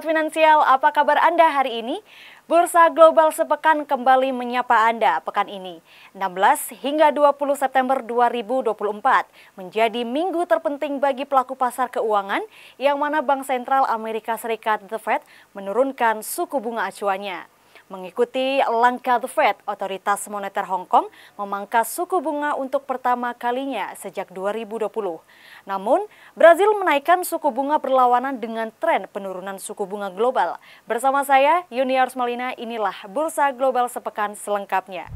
Sobat Finansial, apa kabar Anda hari ini? Bursa Global sepekan kembali menyapa Anda pekan ini. 16 hingga 20 September 2024 menjadi minggu terpenting bagi pelaku pasar keuangan yang mana Bank Sentral Amerika Serikat The Fed menurunkan suku bunga acuannya. Mengikuti langkah The Fed, otoritas moneter Hong Kong memangkas suku bunga untuk pertama kalinya sejak 2020. Namun, Brazil menaikkan suku bunga berlawanan dengan tren penurunan suku bunga global. Bersama saya, Yuniarus Malina, inilah Bursa Global sepekan selengkapnya.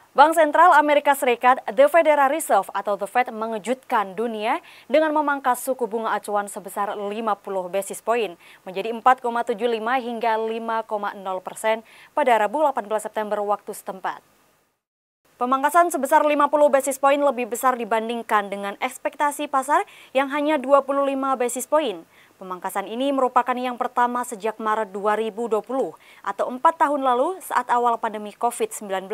Bank Sentral Amerika Serikat, The Federal Reserve atau The Fed mengejutkan dunia dengan memangkas suku bunga acuan sebesar 50 basis point menjadi 4,75 hingga 5,0% pada Rabu 18 September waktu setempat. Pemangkasan sebesar 50 basis point lebih besar dibandingkan dengan ekspektasi pasar yang hanya 25 basis point. Pemangkasan ini merupakan yang pertama sejak Maret 2020 atau 4 tahun lalu saat awal pandemi COVID-19.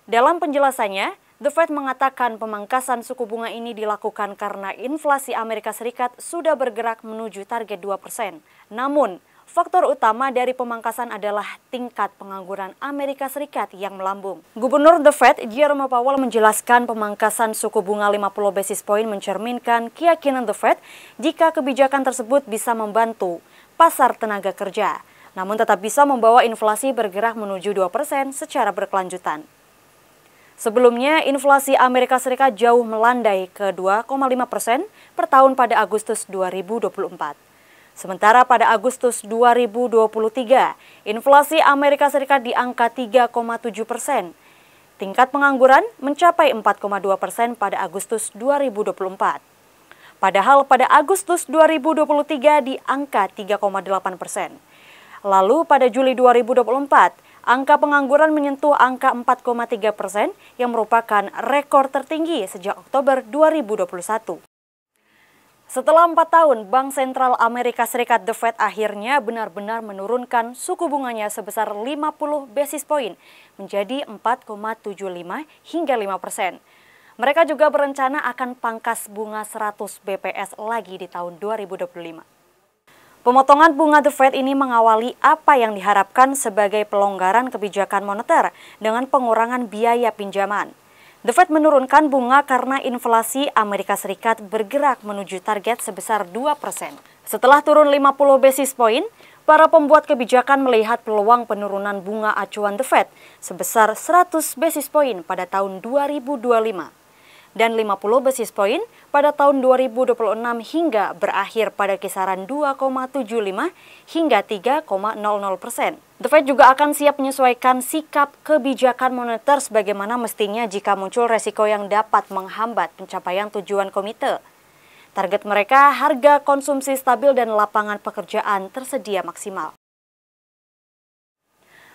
Dalam penjelasannya, The Fed mengatakan pemangkasan suku bunga ini dilakukan karena inflasi Amerika Serikat sudah bergerak menuju target 2%. Namun, faktor utama dari pemangkasan adalah tingkat pengangguran Amerika Serikat yang melambung. Gubernur The Fed, Jerome Powell menjelaskan pemangkasan suku bunga 50 basis point mencerminkan keyakinan The Fed jika kebijakan tersebut bisa membantu pasar tenaga kerja, namun tetap bisa membawa inflasi bergerak menuju 2% secara berkelanjutan. Sebelumnya, inflasi Amerika Serikat jauh melandai ke 2,5% per tahun pada Agustus 2024. Sementara pada Agustus 2023, inflasi Amerika Serikat di angka 3,7%. Tingkat pengangguran mencapai 4,2% pada Agustus 2024. Padahal pada Agustus 2023 di angka 3,8%. Lalu pada Juli 2024, angka pengangguran menyentuh angka 4,3% yang merupakan rekor tertinggi sejak Oktober 2021. Setelah 4 tahun, Bank Sentral Amerika Serikat The Fed akhirnya benar-benar menurunkan suku bunganya sebesar 50 basis point menjadi 4,75 hingga 5%. Mereka juga berencana akan pangkas bunga 100 BPS lagi di tahun 2025. Pemotongan bunga The Fed ini mengawali apa yang diharapkan sebagai pelonggaran kebijakan moneter dengan pengurangan biaya pinjaman. The Fed menurunkan bunga karena inflasi Amerika Serikat bergerak menuju target sebesar 2%. Setelah turun 50 basis point, para pembuat kebijakan melihat peluang penurunan bunga acuan The Fed sebesar 100 basis point pada tahun 2025 dan 50 basis point pada tahun 2026 hingga berakhir pada kisaran 2,75 hingga 3,00%. The Fed juga akan siap menyesuaikan sikap kebijakan moneter sebagaimana mestinya jika muncul resiko yang dapat menghambat pencapaian tujuan komite. Target mereka harga konsumsi stabil dan lapangan pekerjaan tersedia maksimal.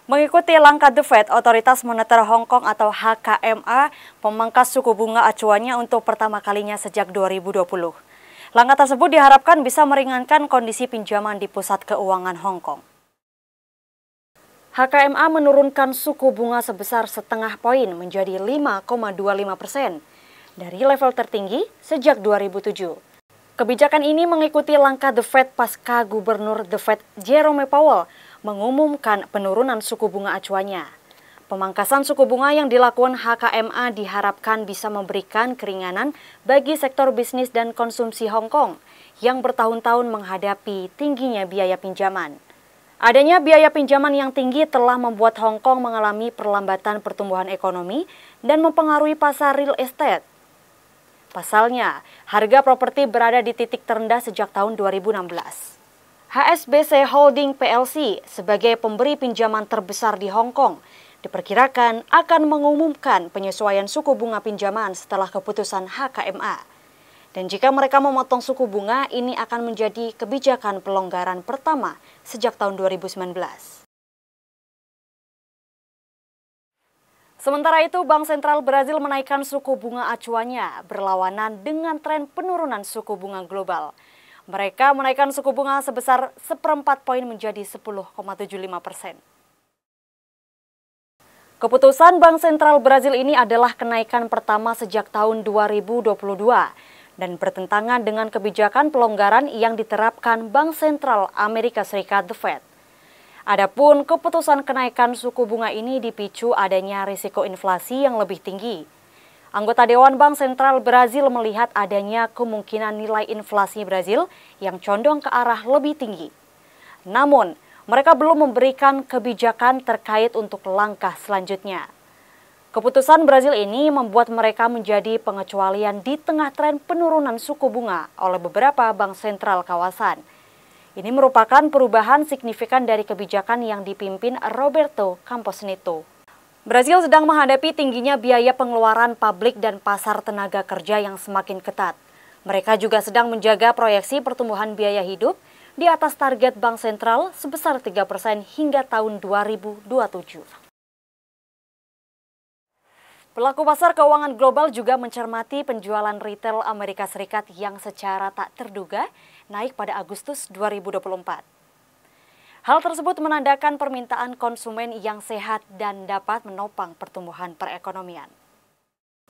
Mengikuti langkah The Fed, Otoritas Moneter Hong Kong atau HKMA memangkas suku bunga acuannya untuk pertama kalinya sejak 2020. Langkah tersebut diharapkan bisa meringankan kondisi pinjaman di pusat keuangan Hong Kong. HKMA menurunkan suku bunga sebesar setengah poin menjadi 5,25% dari level tertinggi sejak 2007. Kebijakan ini mengikuti langkah The Fed pasca Gubernur The Fed Jerome Powell mengumumkan penurunan suku bunga acuannya. Pemangkasan suku bunga yang dilakukan HKMA diharapkan bisa memberikan keringanan bagi sektor bisnis dan konsumsi Hong Kong yang bertahun-tahun menghadapi tingginya biaya pinjaman. Adanya biaya pinjaman yang tinggi telah membuat Hong Kong mengalami perlambatan pertumbuhan ekonomi dan mempengaruhi pasar real estate. Pasalnya, harga properti berada di titik terendah sejak tahun 2016. HSBC Holding PLC sebagai pemberi pinjaman terbesar di Hong Kong diperkirakan akan mengumumkan penyesuaian suku bunga pinjaman setelah keputusan HKMA. Dan jika mereka memotong suku bunga, ini akan menjadi kebijakan pelonggaran pertama sejak tahun 2019. Sementara itu, Bank Sentral Brazil menaikkan suku bunga acuannya berlawanan dengan tren penurunan suku bunga global. Mereka menaikkan suku bunga sebesar 1/4 poin menjadi 10,75%. Keputusan Bank Sentral Brazil ini adalah kenaikan pertama sejak tahun 2022. dan bertentangan dengan kebijakan pelonggaran yang diterapkan Bank Sentral Amerika Serikat The Fed. Adapun keputusan kenaikan suku bunga ini dipicu adanya risiko inflasi yang lebih tinggi. Anggota Dewan Bank Sentral Brazil melihat adanya kemungkinan nilai inflasi Brazil yang condong ke arah lebih tinggi. Namun, mereka belum memberikan kebijakan terkait untuk langkah selanjutnya. Keputusan Brazil ini membuat mereka menjadi pengecualian di tengah tren penurunan suku bunga oleh beberapa bank sentral kawasan. Ini merupakan perubahan signifikan dari kebijakan yang dipimpin Roberto Campos Neto. Brazil sedang menghadapi tingginya biaya pengeluaran publik dan pasar tenaga kerja yang semakin ketat. Mereka juga sedang menjaga proyeksi pertumbuhan biaya hidup di atas target bank sentral sebesar 3% hingga tahun 2027. Pelaku pasar keuangan global juga mencermati penjualan retail Amerika Serikat yang secara tak terduga naik pada Agustus 2024. Hal tersebut menandakan permintaan konsumen yang sehat dan dapat menopang pertumbuhan perekonomian.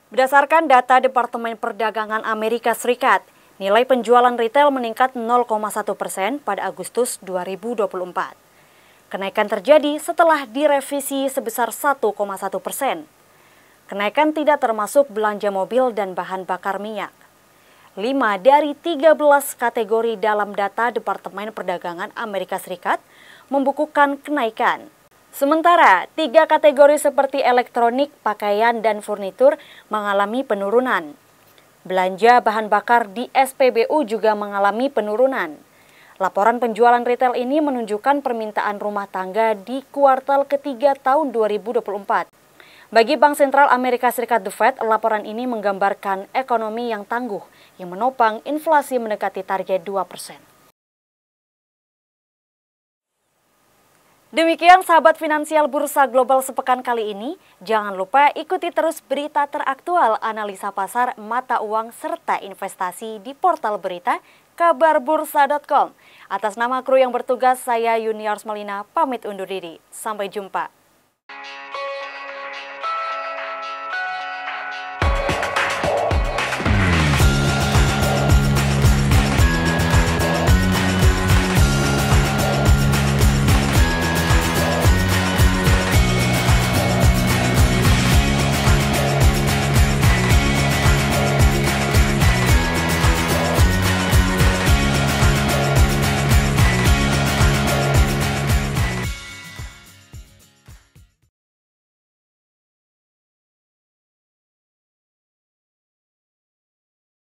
Berdasarkan data Departemen Perdagangan Amerika Serikat, nilai penjualan retail meningkat 0,1% pada Agustus 2024. Kenaikan terjadi setelah direvisi sebesar 1,1%. Kenaikan tidak termasuk belanja mobil dan bahan bakar minyak. 5 dari 13 kategori dalam data Departemen Perdagangan Amerika Serikat membukukan kenaikan. Sementara 3 kategori seperti elektronik, pakaian, dan furnitur mengalami penurunan. Belanja bahan bakar di SPBU juga mengalami penurunan. Laporan penjualan retail ini menunjukkan permintaan rumah tangga di kuartal ketiga tahun 2024. Bagi Bank Sentral Amerika Serikat The Fed, laporan ini menggambarkan ekonomi yang tangguh yang menopang inflasi mendekati target 2%. Demikian sahabat finansial Bursa Global sepekan kali ini. Jangan lupa ikuti terus berita teraktual, analisa pasar, mata uang, serta investasi di portal berita kabarbursa.com. Atas nama kru yang bertugas, saya Yuniars Malina pamit undur diri. Sampai jumpa.